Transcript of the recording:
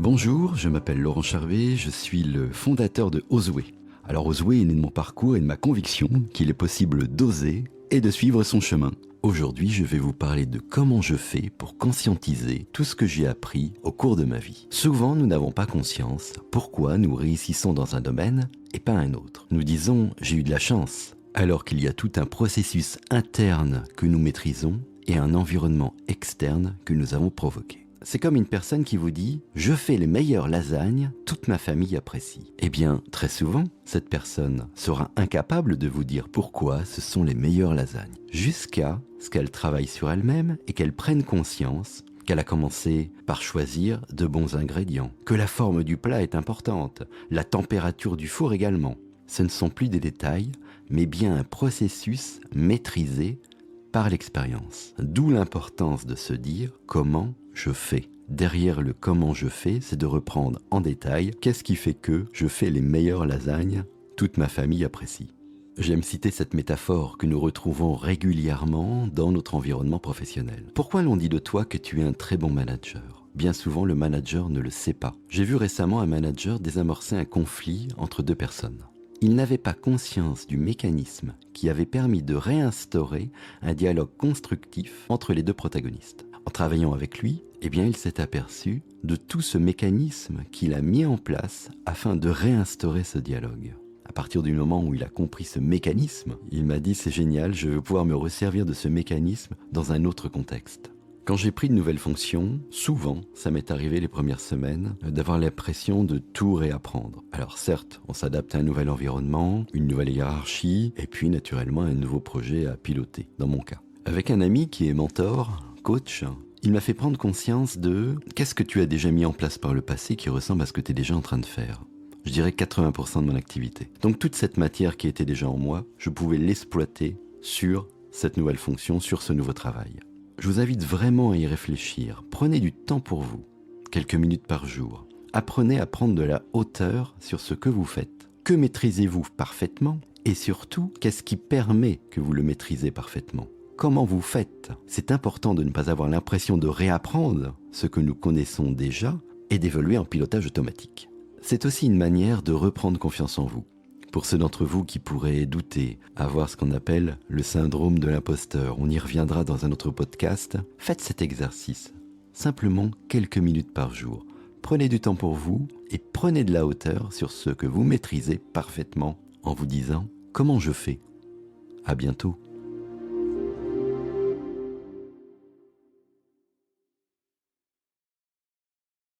Bonjour, je m'appelle Laurent Charvet, je suis le fondateur de Osway. Alors Osway est né de mon parcours et de ma conviction qu'il est possible d'oser et de suivre son chemin. Aujourd'hui, je vais vous parler de comment je fais pour conscientiser tout ce que j'ai appris au cours de ma vie. Souvent, nous n'avons pas conscience pourquoi nous réussissons dans un domaine et pas un autre. Nous disons « j'ai eu de la chance », alors qu'il y a tout un processus interne que nous maîtrisons et un environnement externe que nous avons provoqué. C'est comme une personne qui vous dit « je fais les meilleures lasagnes, toute ma famille apprécie ». Eh bien, très souvent, cette personne sera incapable de vous dire pourquoi ce sont les meilleures lasagnes. Jusqu'à ce qu'elle travaille sur elle-même et qu'elle prenne conscience qu'elle a commencé par choisir de bons ingrédients, que la forme du plat est importante, la température du four également. Ce ne sont plus des détails, mais bien un processus maîtrisé par l'expérience. D'où l'importance de se dire comment je fais. Derrière le comment je fais, c'est de reprendre en détail qu'est-ce qui fait que je fais les meilleures lasagnes, toute ma famille apprécie. J'aime citer cette métaphore que nous retrouvons régulièrement dans notre environnement professionnel. Pourquoi l'on dit de toi que tu es un très bon manager ? Bien souvent, le manager ne le sait pas. J'ai vu récemment un manager désamorcer un conflit entre deux personnes. Il n'avait pas conscience du mécanisme qui avait permis de réinstaurer un dialogue constructif entre les deux protagonistes. En travaillant avec lui, il s'est aperçu de tout ce mécanisme qu'il a mis en place afin de réinstaurer ce dialogue. À partir du moment où il a compris ce mécanisme, il m'a dit « c'est génial, je veux pouvoir me resservir de ce mécanisme dans un autre contexte ». Quand j'ai pris de nouvelles fonctions, souvent, ça m'est arrivé les premières semaines, d'avoir l'impression de tout réapprendre. Alors certes, on s'adapte à un nouvel environnement, une nouvelle hiérarchie, et puis naturellement un nouveau projet à piloter, dans mon cas. Avec un ami qui est mentor, coach, il m'a fait prendre conscience de qu'est-ce que tu as déjà mis en place par le passé qui ressemble à ce que tu es déjà en train de faire. Je dirais 80% de mon activité. Donc toute cette matière qui était déjà en moi, je pouvais l'exploiter sur cette nouvelle fonction, sur ce nouveau travail. Je vous invite vraiment à y réfléchir. Prenez du temps pour vous, quelques minutes par jour. Apprenez à prendre de la hauteur sur ce que vous faites. Que maîtrisez-vous parfaitement ? Et surtout, qu'est-ce qui permet que vous le maîtrisez parfaitement ? Comment vous faites ? C'est important de ne pas avoir l'impression de réapprendre ce que nous connaissons déjà et d'évoluer en pilotage automatique. C'est aussi une manière de reprendre confiance en vous. Pour ceux d'entre vous qui pourraient douter, avoir ce qu'on appelle le syndrome de l'imposteur, on y reviendra dans un autre podcast, faites cet exercice, simplement quelques minutes par jour. Prenez du temps pour vous et prenez de la hauteur sur ce que vous maîtrisez parfaitement en vous disant « comment je fais ?» À bientôt.